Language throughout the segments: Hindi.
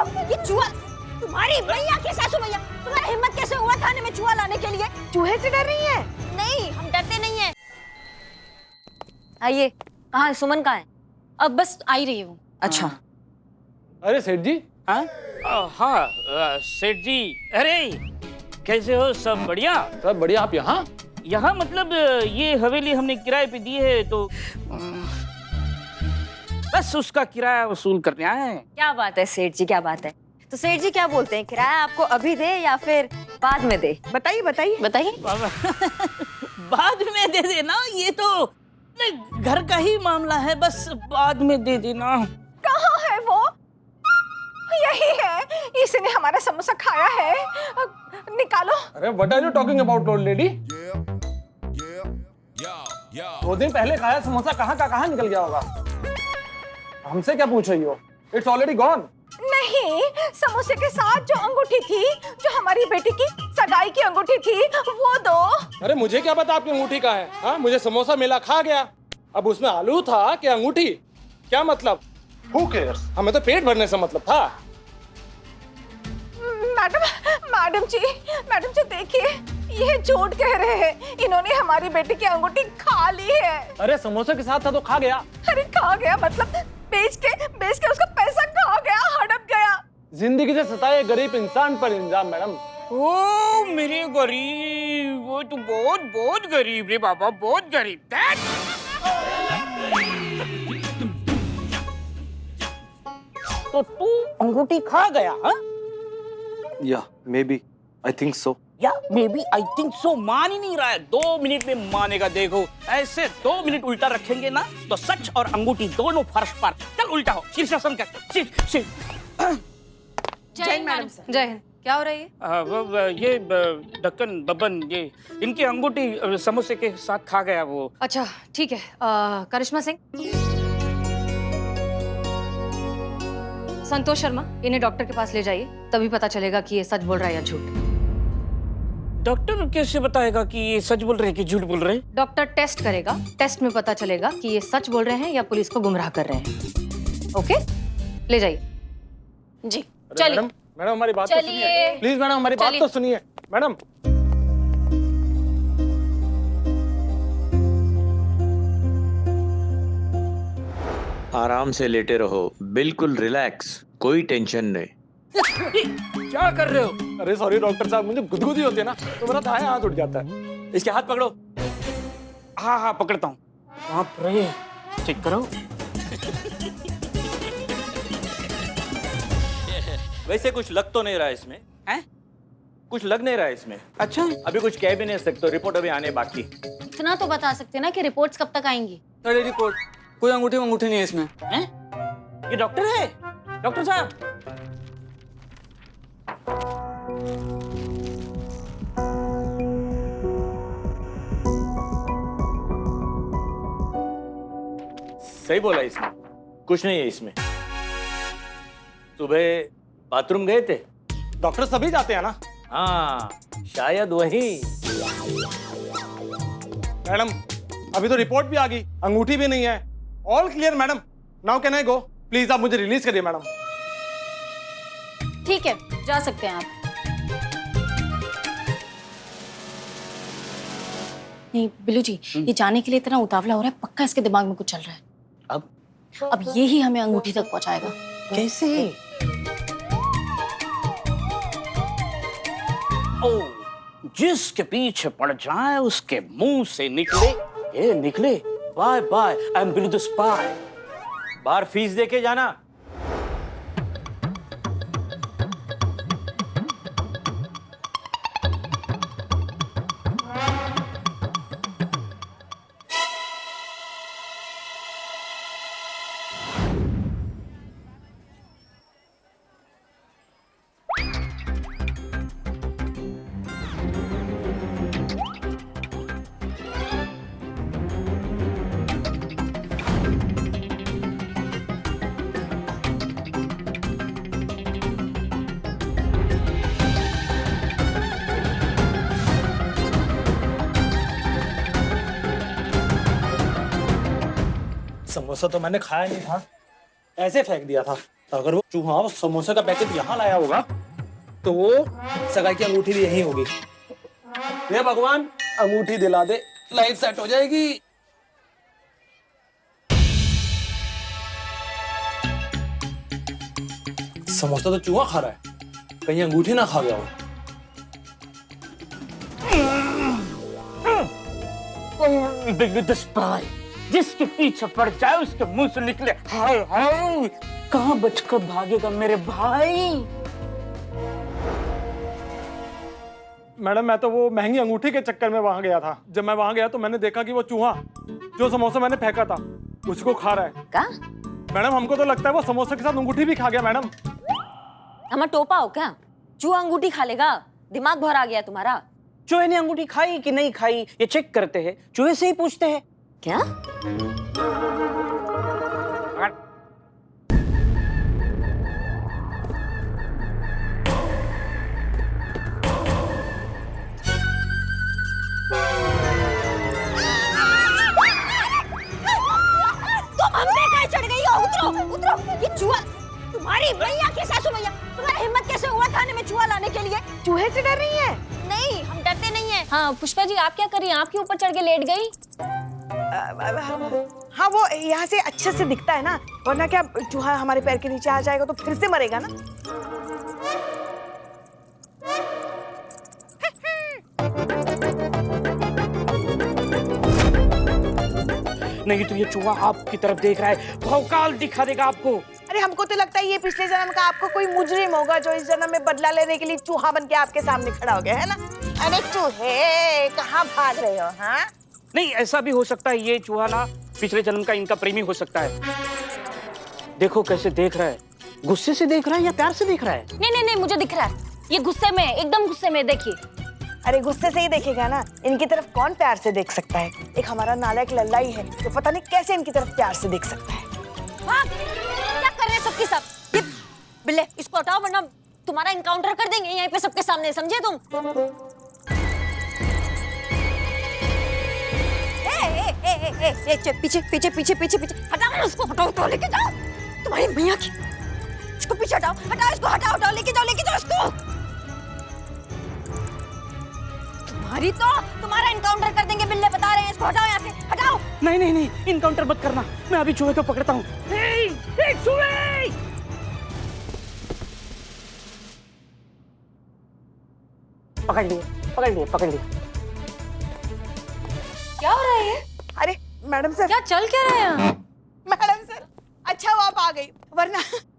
ये चूहा, तुम्हारी भैया की सासू भैया, तुम्हारी हिम्मत कैसे हुआ थाने में चूहा लाने के लिए? चूहे से डर रही है? नहीं, हम डरते नहीं है। आइए, कहाँ है सुमन? कहाँ है? अब बस आ ही रही है वो। अच्छा। अरे सेठ जी। हाँ हाँ सेठ जी, अरे कैसे हो? सब बढ़िया? सब बढ़िया। आप यहाँ? यहाँ मतलब ये हवेली हमने किराए पे दी है तो बस उसका किराया वसूल करने आए हैं। क्या बात है सेठ जी, क्या बात है? तो सेठ जी क्या बोलते हैं, किराया आपको अभी दे या फिर बाद में दे? बताइए बताइए बताइए। बाद में दे देना, ये तो घर का ही मामला है, बस बाद में दे देना। कहाँ है वो? यही है, इसने हमारा समोसा खाया है। निकालो। अरे what are you talking about old lady? 2 दिन पहले खाया समोसा कहाँ का कहाँ निकल गया होगा? हमसे क्या पूछ रही हो? It's already gone. नहीं, समोसे के साथ जो अंगूठी थी, जो हमारी बेटी की सगाई की अंगूठी थी, वो दो। अरे मुझे क्या पता आपकी अंगूठी कहाँ है? हाँ, मुझे समोसा मिला, खा गया। अब उसमें आलू था कि अंगूठी, क्या मतलब? Who cares? हमें तो पेट भरने से मतलब था। मैडम जी देखिए, ये झूठ कह रहे हैं। इन्होंने हमारी बेटी की अंगूठी खा ली है। अरे समोसे के साथ था तो खा गया। अरे खा गया मतलब बेच के उसका पैसा खा गया, हड़प गया। जिंदगी से सताए गरीब इंसान पर इल्जाम मैडम। ओ मेरे गरीब, वो तो बहुत बहुत गरीब रे बाबा, बहुत गरीब। तो तू अंगूठी खा गया? हाँ? या may be, I think so. या may B I think so मान ही नहीं रहा है। 2 मिनट में मानेगा, देखो। ऐसे 2 मिनट उल्टा रखेंगे ना तो सच और अंगूठी दोनों फर्श पर। चल उल्टा हो, शीर्षासन कर। सिर। जय हिंद मैडम। जय हिंद। क्या हो रहा है? ये ढक्कन बब्बन, ये इनकी अंगूठी समोसे के साथ खा गया वो। अच्छा ठीक है। करिश्मा सिंह, संतोष शर्मा, इन्हें डॉक्टर के पास ले जाइए, तभी पता चलेगा कि ये सच बोल रहा है या झूठ। डॉक्टर कैसे बताएगा कि ये सच बोल रहे हैं कि झूठ बोल रहे हैं? डॉक्टर टेस्ट करेगा, टेस्ट में पता चलेगा कि ये सच बोल रहे हैं या पुलिस को गुमराह कर रहे हैं। ओके, ले जाइए। जी चलिए मैडम, हमारी बात तो सुनिए प्लीज। मैडम हमारी बात तो सुनिए मैडम। आराम से लेटे रहो, बिल्कुल रिलैक्स, कोई टेंशन नहीं। क्या कर रहे हो? अरे सॉरी डॉक्टर साहब, मुझे गुदगुदी होती है ना तो मेरा दायां हाथ उठ जाता है। इसके हाथ पकड़ो। हाँ हाँ पकड़ता हूँ। बाप रे, चेक करो। वैसे कुछ लग तो नहीं रहा इसमें, हैं? कुछ लग नहीं रहा इसमें। अच्छा, अभी कुछ कह भी नहीं सकते, रिपोर्ट अभी आने बाकी। इतना तो बता सकते ना कि रिपोर्ट्स कब तक आएंगी? अरे रिपोर्ट, कोई अंगूठी वंगूठी नहीं है इसमें। हैं? ये डॉक्टर है? डॉक्टर साहब। सही बोला इसमें, कुछ नहीं है इसमें। सुबह बाथरूम गए थे? डॉक्टर सभी जाते हैं ना? हाँ, शायद वही। मैडम अभी तो रिपोर्ट भी आ गई, अंगूठी भी नहीं है। All clear madam, now can I go? Please आप मुझे रिलीज करिए मैडम। ठीक है, जा सकते हैं आप। नहीं बिल्लू जी, ये जाने के लिए इतना उतावला हो रहा है, पक्का इसके दिमाग में कुछ चल रहा है। अब ये ही हमें अंगूठी तक पहुंचाएगा। कैसे? ओ, जिसके पीछे पड़ जाए उसके मुंह से निकले bye bye, I am Billu the spy. बाहर फीस दे के जाना। समोसा तो मैंने खाया नहीं था, ऐसे फेंक दिया था। अगर वो चूहा उस समोसे का पैकेट यहाँ लाया होगा तो वो सगाई की अंगूठी भी यही होगी। हे भगवान, अंगूठी दिला दे, लाइफ सेट हो जाएगी। समोसा तो चूहा खा रहा है, कहीं अंगूठी ना खा गया हो। बिग द स्पाई, जिसके पीछे पड़ जाए उसके मुंह से निकले हाय हाय, कहाँ बचकर भागेगा मेरे भाई। मैडम, मैं तो वो महंगी अंगूठी के चक्कर में वहां गया था। जब मैं वहां गया तो मैंने देखा कि वो चूहा जो समोसा मैंने फेंका था उसको खा रहा है। का? मैडम, हमको तो लगता है वो समोसे के साथ अंगूठी भी खा गया। मैडम, हमारा टोपा हो क्या? चूहा अंगूठी खा लेगा? दिमाग भर आ गया तुम्हारा? चूहे ने अंगूठी खाई कि नहीं खाई ये चेक करते हैं, चूहे से ही पूछते हैं। क्या? तुम हम पे कहाँ चढ़ गई हो? उतरो, उतरो। ये चूहा तुम्हारी भैया की सासू भैया, तुम्हारी हिम्मत कैसे हुआ थाने में चूहा लाने के लिए? चूहे से डर रही है? नहीं, हम डरते नहीं है। हाँ पुष्पा जी, आप क्या कर रही हैं? आपके ऊपर चढ़ के लेट गई। हाँ, वो यहाँ से अच्छे से दिखता है ना, वरना क्या चूहा हमारे पैर के नीचे आ जाएगा तो फिर से मरेगा ना। नहीं तो ये चूहा आपकी तरफ देख रहा है, भौकाल दिखा देगा आपको। अरे हमको तो लगता है ये पिछले जन्म का आपको कोई मुजरिम होगा जो इस जन्म में बदला लेने के लिए चूहा बन के आपके सामने खड़ा हो गया है ना। अरे चूहे, कहाँ भाग रहे हो? हाँ, नहीं ऐसा भी हो सकता है, ये चूहा ना पिछले जन्म का इनका प्रेमी हो सकता है। देखो कैसे देख रहा है, गुस्से से देख रहा है या प्यार से देख रहा है? नहीं नहीं नहीं, मुझे दिख रहा है ये गुस्से में, एकदम गुस्से में। देखिए, अरे गुस्से से ही देखेगा ना, इनकी तरफ कौन प्यार से देख सकता है? एक हमारा नालायक लल्ला ही है तो पता नहीं कैसे इनकी तरफ प्यार से देख सकता है। भाग! क्या कर रहे हैं सबके सब? ये बिल्ले, इसको हटाओ वरना तुम्हारा इनकाउंटर कर देंगे यहीं पे सबके सामने, समझे तुम? पीछे पीछे पीछे पीछे पीछे हटाओ ना उसको, हटाओ, हटाओ, लेके जाओ। तुम्हारी भैया की, इसको पीछे हटाओ, हटाओ इसको, हटाओ, हटाओ, लेके जाओ इसको। तुम्हारा इनकाउंटर कर देंगे बिल्ले, बता रहे हैं। इसको हटाओ यहाँ से, हटाओ। नहीं नहीं नहीं, इनकाउंटर मत करना, मैं अभी चूहे को पकड़ता हूँ। चूहे! पकड़ लिए, पकड़ लिए, पकड़ लिए। क्या हो रहा है ये? अरे मैडम सर, क्या चल क्या रहा है यहाँ? मैडम सर, अच्छा हुआ आप आ गई, वरना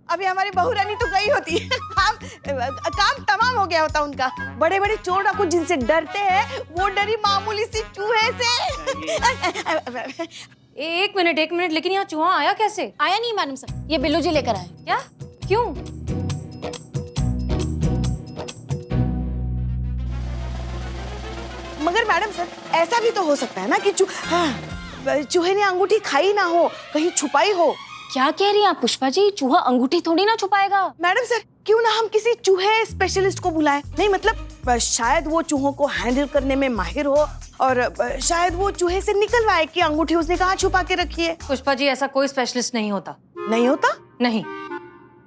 अभी हमारी बहू रानी तो गई होती। काम तमाम हो गया होता उनका। बड़े बड़े चोर डाकू जिनसे डरते हैं वो डरी मामूली सी चूहे से। एक मिनट, लेकिन यहाँ चूहा आया कैसे? आया नहीं मैडम सर, ये बिल्लू जी लेकर आए। क्या? क्यों? मगर मैडम सर, ऐसा भी तो हो सकता है ना कि चूहे ने अंगूठी खाई ना हो, कहीं छुपाई हो। क्या कह रही हैं आप पुष्पा जी? चूहा अंगूठी थोड़ी ना छुपाएगा। मैडम सर, क्यों ना हम किसी चूहे स्पेशलिस्ट को बुलाएं? नहीं मतलब शायद वो चूहों को हैंडल करने में माहिर हो और शायद वो चूहे से निकलवाए कि अंगूठी उसने कहाँ छुपा के रखी है। पुष्पा जी, ऐसा कोई स्पेशलिस्ट नहीं होता। नहीं होता? नहीं।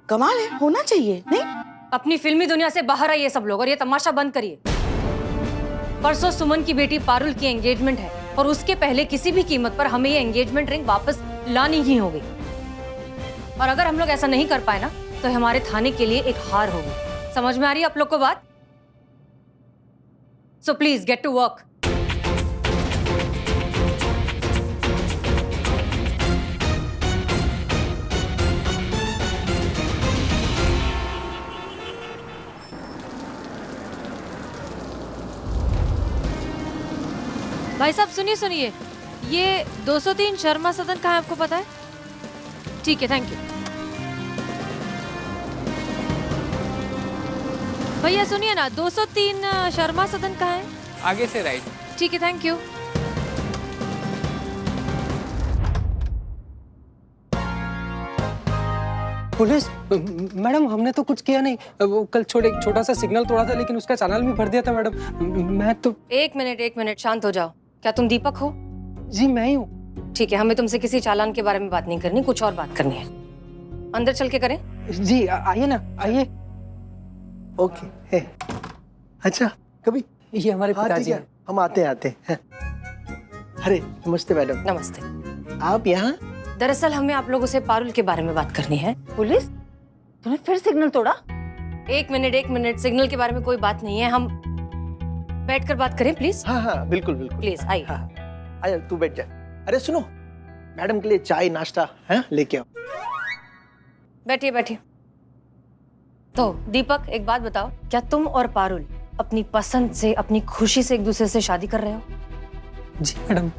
कमाल है, होना चाहिए। नहीं, अपनी फिल्मी दुनिया से बाहर आइए सब लोग और ये तमाशा बंद करिए। परसों सुमन की बेटी पारुल की एंगेजमेंट है और उसके पहले किसी भी कीमत पर हमें ये एंगेजमेंट रिंग वापस लानी ही होगी। और अगर हम लोग ऐसा नहीं कर पाए ना तो हमारे थाने के लिए एक हार होगी। समझ में आ रही है आप लोग को बात? So please get to work. भाई साहब सुनिए, ये 203 शर्मा सदन कहाँ है आपको पता है? ठीक है, थैंक यू। भैया सुनिए ना, 203 शर्मा सदन कहाँ है? आगे से राइट। ठीक है, थैंक यू। पुलिस मैडम, हमने तो कुछ किया नहीं। वो कल छोटा सा सिग्नल तोड़ा था लेकिन उसका चैनल भी भर दिया था मैडम। मैं तो एक मिनट, शांत हो जाओ। क्या तुम दीपक हो? जी मैं ही हूँ। ठीक है, हमें तुमसे किसी चालान के बारे में बात नहीं करनी, कुछ और बात करनी है। अंदर चल के करें। जी आइए ना, आइए। ओके है। अच्छा कभी ये हमारे हाँ, पिताजी ठीक है, हैं। हम आते हैं। अरे नमस्ते मैडम, नमस्ते। आप यहाँ? दरअसल हमें आप लोगों से पारुल के बारे में बात करनी है। पुलिस, तूने फिर सिग्नल तोड़ा? एक मिनट, सिग्नल के बारे में कोई बात नहीं है, हम बैठकर बात करें प्लीज। हाँ बिल्कुल बिल्कुल। प्लीज आइए। हाँ आजा, तू बैठ जा। अरे सुनो, मैडम के लिए चाय नाश्ता है लेके आओ। बैठिए। तो दीपक, एक बात बताओ, क्या तुम और पारुल अपनी पसंद से, अपनी खुशी से एक दूसरे से शादी कर रहे हो? जी मैडम।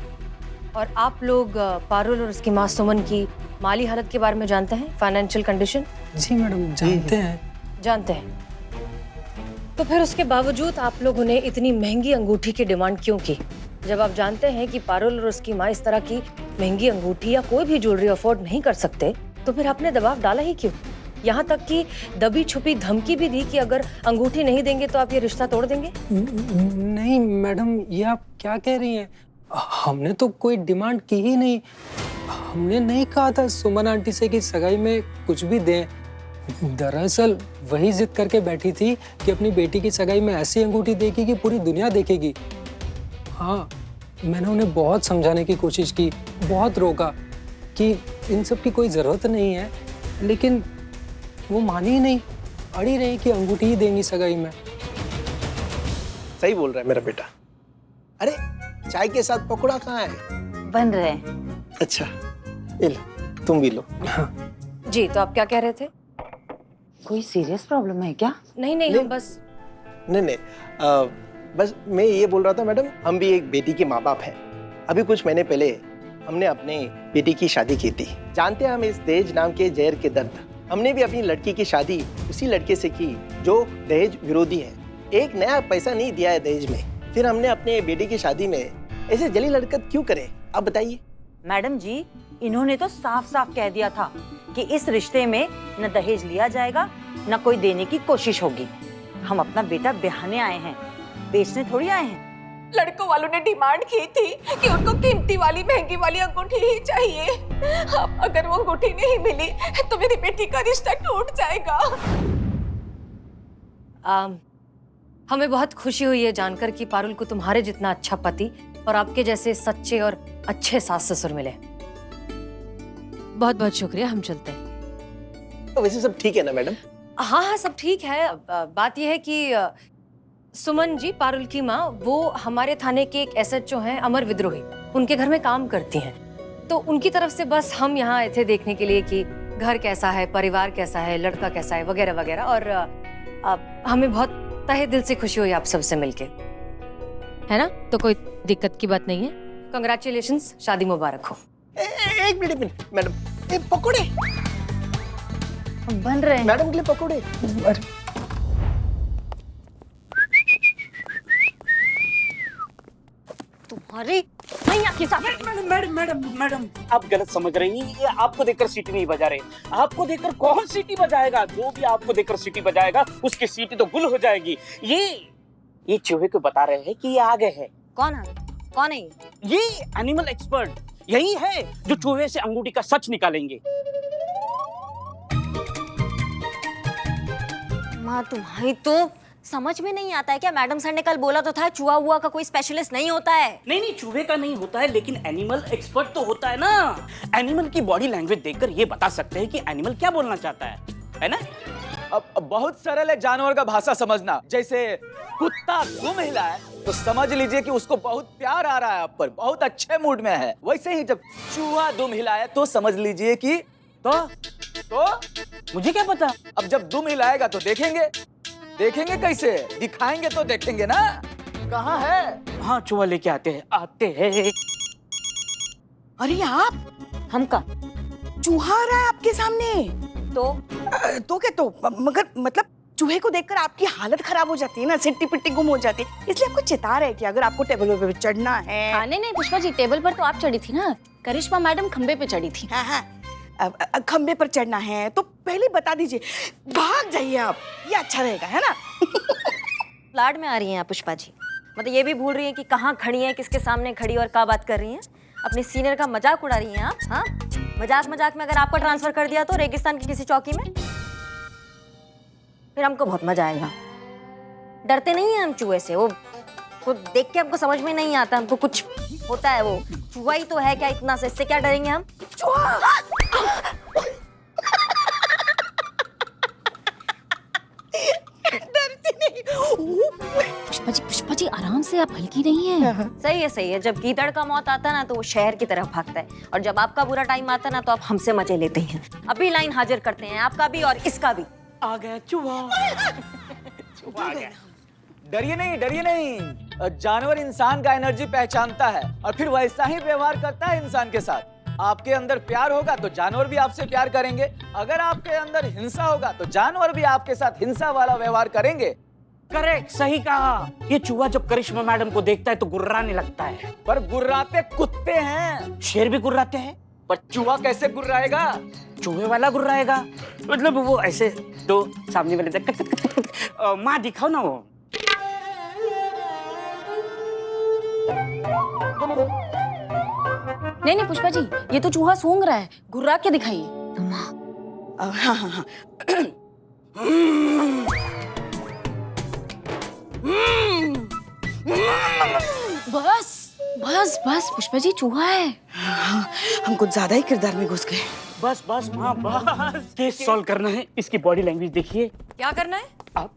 और आप लोग पारुल और उसकी माँ सुमन की माली हालत के बारे में जानते हैं, फाइनेंशियल कंडीशन? जी मैडम, जानते हैं। तो फिर उसके बावजूद आप लोगों ने इतनी महंगी अंगूठी की डिमांड क्यों की? जब आप जानते हैं कि पारुल और उसकी माँ इस तरह की महंगी अंगूठी या कोई भी ज्वेलरी अफोर्ड नहीं कर सकते, तो फिर आपने दबाव डाला ही क्यों? यहाँ तक कि दबी छुपी धमकी भी दी कि अगर अंगूठी नहीं देंगे तो आप ये रिश्ता तोड़ देंगे। नहीं मैडम, ये आप क्या कह रही हैं? हमने तो कोई डिमांड की ही नहीं। हमने नहीं कहा था सुमन आंटी से कि सगाई में कुछ भी दें। दरअसल वही जिद करके बैठी थी कि अपनी बेटी की सगाई में ऐसी अंगूठी देगी कि पूरी दुनिया देखेगी। हाँ, मैंने उन्हें बहुत समझाने की कोशिश की, बहुत रोका कि इन सब की कोई ज़रूरत नहीं है, लेकिन वो मानी ही नहीं, अड़ी रही कि अंगूठी ही देंगी सगाई में। सही बोल रहा है मेरा बेटा। अरे चाय के साथ पकौड़ा कहाँ है? बन रहे हैं। अच्छा ये लो, तुम भी लो। हाँ जी, तो आप क्या कह रहे थे? कोई सीरियस प्रॉब्लम है क्या? नहीं, हम बस नहीं बस मैं ये बोल रहा था मैडम, हम भी एक बेटी के माँ बाप हैं। अभी कुछ महीने पहले हमने अपने बेटी की शादी की थी। जानते हैं हम इस दहेज नाम के जहर के दर्द। हमने भी अपनी लड़की की शादी उसी लड़के से की जो दहेज विरोधी है। एक नया पैसा नहीं दिया है दहेज में। फिर हमने अपने बेटी की शादी में ऐसे जलील हरकत क्यों करे, आप बताइए। मैडम जी, इन्होंने तो साफ साफ कह दिया था कि इस रिश्ते में न दहेज लिया जाएगा न कोई देने की कोशिश होगी। हम अपना बेटा ब्याहने आए हैं, बेचने थोड़ी आए हैं। लड़कों वालों ने डिमांड की थी कि उनको कीमती वाली महंगी वाली अंगूठी ही चाहिए। अब अगर वो अंगूठी नहीं मिली तो मेरी बेटी का रिश्ता टूट जाएगा। हमें बहुत खुशी हुई है जानकर कि पारुल को तुम्हारे जितना अच्छा पति और आपके जैसे सच्चे और अच्छे सास ससुर मिले। बहुत बहुत शुक्रिया, हम चलते हैं। तो वैसे सब ठीक है ना मैडम? हाँ, सब ठीक है। बात यह है कि सुमन जी, पारुल की माँ, वो हमारे थाने के एक एसएचओ हैं, अमर विद्रोही, उनके घर में काम करती हैं। तो उनकी तरफ से बस हम यहाँ आए थे देखने के लिए कि घर कैसा है, परिवार कैसा है, लड़का कैसा है, वगैरह वगैरह। और हमें बहुत तहे दिल से खुशी हुई आप सबसे मिलके, है ना? तो कोई दिक्कत की बात नहीं है। कंग्रेचुलेशंस, शादी मुबारक हो। एक मिनट मैडम, पकोड़े बन रहे हैं मैडम के लिए पकोड़े। तुम्हारी भैया के साथ। मैडम आप गलत समझ रही हैं। ये आपको देखकर सीटी नहीं बजा रहे। आपको देखकर कौन सीटी बजाएगा? जो भी आपको देखकर सीटी बजाएगा उसकी सीटी तो गुल हो जाएगी। ये चूहे को बता रहे हैं कि ये आ गए हैं। कौन है? कौन है ये एनिमल एक्सपर्ट यही है जो चूहे से अंगूठी का सच निकालेंगे। माँ, तुम्हारी तो समझ में नहीं आता है क्या? मैडम सर ने कल बोला तो था चूहा हुआ का कोई स्पेशलिस्ट नहीं होता है। नहीं, चूहे का नहीं होता है, लेकिन एनिमल एक्सपर्ट तो होता है ना। एनिमल की बॉडी लैंग्वेज देखकर ये बता सकते हैं कि एनिमल क्या बोलना चाहता है ना? अब बहुत सरल है जानवर का भाषा समझना। जैसे कुत्ता दुम हिला है तो समझ लीजिए कि उसको बहुत प्यार आ रहा है आप पर, बहुत अच्छे मूड में है। वैसे ही जब चूहा दुम हिलाए तो समझ लीजिए कि तो मुझे क्या पता। अब जब दुम हिलाएगा तो देखेंगे कैसे? दिखाएंगे तो देखेंगे ना। कहाँ है? हाँ, चूहा लेके आते हैं। अरे आप, हम का चूहा आ रहा है आपके सामने। तो क्या तो मगर मतलब चूहे को देखकर आपकी हालत खराब हो जाती है ना, सिट्टी पिट्टी गुम हो जाती है। इसलिए आपको चेता रहे कि अगर आपको टेबल पे चढ़ना है। हाँ, नहीं पुष्पा जी, टेबल पर तो आप चढ़ी थी ना, करिश्मा मैडम खंबे पे चढ़ी थी। हाँ, खंबे पर चढ़ना है तो पहले बता दीजिए, भाग जाइए आप, ये अच्छा रहेगा, है ना? लाड में आ रही हैं आप पुष्पा जी। मतलब ये भी भूल रही हैं कि कहाँ खड़ी हैं, किसके सामने खड़ी और क्या बात कर रही हैं। अपने सीनियर का मजाक उड़ा रही हैं आप। हाँ, मजाक में अगर आपको ट्रांसफर कर दिया तो रेगिस्तान की किसी चौकी में। फिर हमको बहुत मजा आएगा। डरते नहीं है हम चूहे से, वो देख के हमको समझ में नहीं आता, हमको कुछ होता है, वो चूहा ही तो है क्या इतना से, इससे क्या डरेंगे हम? चूहा! डरती नहीं। पुष्पा जी आराम से, आप हल्की नहीं है। सही है। जब गीदड़ का मौत आता ना तो वो शहर की तरफ भागता है, और जब आपका बुरा टाइम आता ना तो आप हमसे मजे लेते हैं। अभी लाइन हाजिर करते हैं, आपका भी और इसका भी। आ गया चूहा। चूहा आ गया। डरिए नहीं, जानवर इंसान का एनर्जी पहचानता है और फिर वैसा ही व्यवहार करता है इंसान के साथ। आपके अंदर प्यार होगा तो जानवर भी आपसे प्यार करेंगे, अगर आपके अंदर हिंसा होगा तो जानवर भी आपके साथ हिंसा वाला व्यवहार करेंगे। करेक्ट, सही कहा। ये चूहा जब करिश्मा मैडम को देखता है तो गुर्राने लगता है। पर गुर्राते कुत्ते हैं, शेर भी गुर्राते हैं। पर चूहा कैसे गुर्राएगा? चूहे वाला गुर्राएगा, मतलब वो ऐसे तो सामने वाले माँ दिखाओ ना वो। नहीं पुष्पा जी, ये तो चूहा सूंघ रहा है, गुर्रा के दिखाइए। हाँ। बस पुष्पा जी, चूहा है। हम कुछ ज्यादा ही किरदार में घुस गए। बस माँ बस, केस सॉल्व करना है। इसकी बॉडी लैंग्वेज देखिए। क्या करना है? आप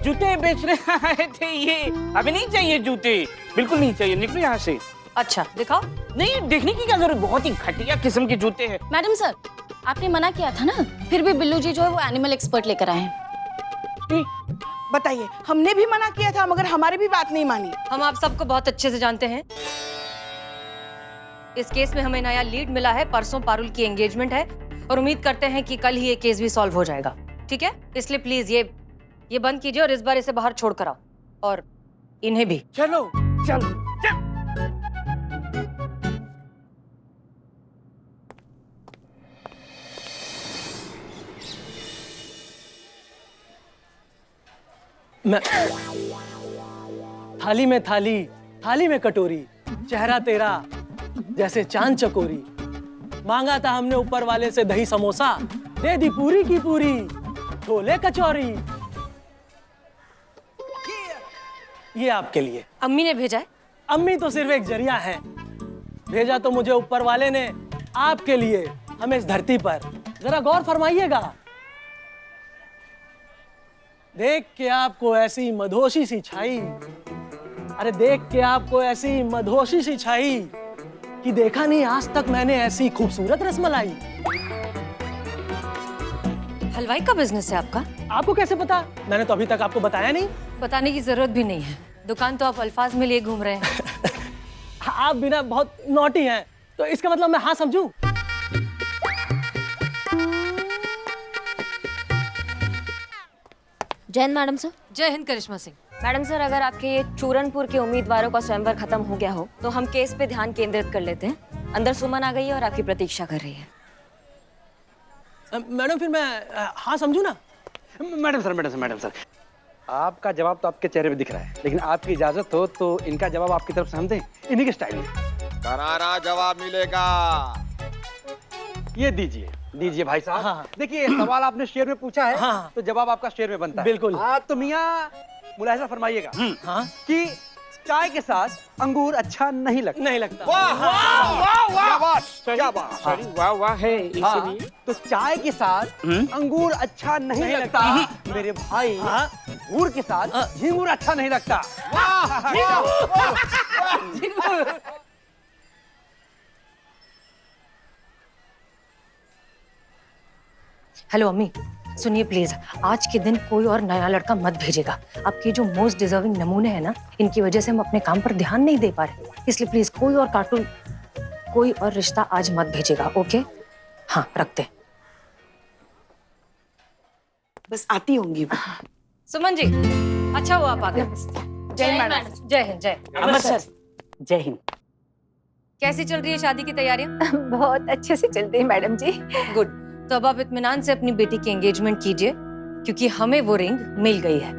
जूते बेचने आए थे ये? अभी नहीं चाहिए जूते, बिल्कुल नहीं चाहिए, निकलो यहाँ से। अच्छा दिखाओ। नहीं, देखने की क्या जरूरत, बहुत ही घटिया किस्म के जूते हैं। मैडम सर, आपने मना किया था ना, फिर भी बिल्लू जी जो है वो एनिमल एक्सपर्ट लेकर आए हैं। बताइए, हमने भी मना किया था मगर हमारी भी बात नहीं मानी। हम आप सबको बहुत अच्छे से जानते हैं। इस केस में हमें नया लीड मिला है, परसों पारुल की एंगेजमेंट है और उम्मीद करते हैं कि कल ही ये केस भी सॉल्व हो जाएगा। ठीक है, इसलिए प्लीज ये बंद कीजिए और इस बार इसे बाहर छोड़ कर आओ, और इन्हें भी। चलो चल। मैं थाली में थाली, थाली में कटोरी, चेहरा तेरा जैसे चांद चकोरी। मांगा था हमने ऊपर वाले से दही समोसा, दे दी पूरी की पूरी छोले कचौरी। ये आपके लिए। अम्मी ने भेजा है? अम्मी तो सिर्फ एक जरिया है, भेजा तो मुझे ऊपर वाले ने आपके लिए, हमें इस धरती पर। जरा गौर फरमाइएगा, देख के आपको ऐसी मधोशी सी छाई, अरे देख के आपको ऐसी मधोशी सी छाई कि देखा नहीं आज तक मैंने ऐसी खूबसूरत रसमलाई। हलवाई का बिजनेस है आपका? आपको कैसे पता? मैंने तो अभी तक आपको बताया नहीं। बताने की जरूरत भी नहीं है, दुकान तो आप अल्फाज में लिए घूम रहे हैं। आप बिना बहुत नॉटी हैं, तो इसका मतलब मैं हाँ समझूं? जय हिंद मैडम सर। जय हिंद करिश्मा सिंह। मैडम सर, अगर आपके ये चूरनपुर के उम्मीदवारों का स्वयंवर खत्म हो गया हो तो हम केस पे ध्यान केंद्रित कर लेते हैं। अंदर सुमन आ गई है और आपकी प्रतीक्षा कर रही है। मैडम फिर मैं हाँ समझूं ना? मैडम सर, आपका जवाब तो आपके चेहरे पे दिख रहा है, लेकिन आपकी इजाजत हो तो इनका जवाब आपकी तरफ से हम दें, इन्हीं के स्टाइल में। करारा जवाब मिलेगा। ये दीजिए भाई साहब। हाँ। देखिए, सवाल आपने शेर में पूछा है, हाँ। तो जवाब आपका शेर में बनता है। बिल्कुल। तो मियाँ मुलाहिजा फरमाइएगा हाँ? कि चाय के साथ अंगूर अच्छा नहीं लगता। नहीं लगता। वाह वाह वाह वाह वाह, क्या बात। सॉरी, वाह वाह है हाँ, इसीलिए। तो चाय के साथ अंगूर अच्छा नहीं लगता। मेरे भाई, अंगूर के साथ झींगूर अच्छा नहीं लगता। हेलो अम्मी, सुनिए प्लीज, आज के दिन कोई और नया लड़का मत भेजेगा। आपके जो मोस्ट डिजर्विंग नमूने हैं ना, इनकी वजह से हम अपने काम पर ध्यान नहीं दे पा रहे, इसलिए प्लीज कोई और कार्टून, कोई और रिश्ता आज मत भेजेगा। ओके? हाँ, रखते। बस आती होंगी। सुमन जी, अच्छा हुआ आप आ गए। जय मैडम। जय हिंद। जय सर, जय हिंद। कैसी चल रही है शादी की तैयारियां? बहुत अच्छे से चल रही है मैडम जी। गुड। तो अब आप इत्मीनान से अपनी बेटी की एंगेजमेंट कीजिए, क्योंकि हमें वो रिंग मिल गई है।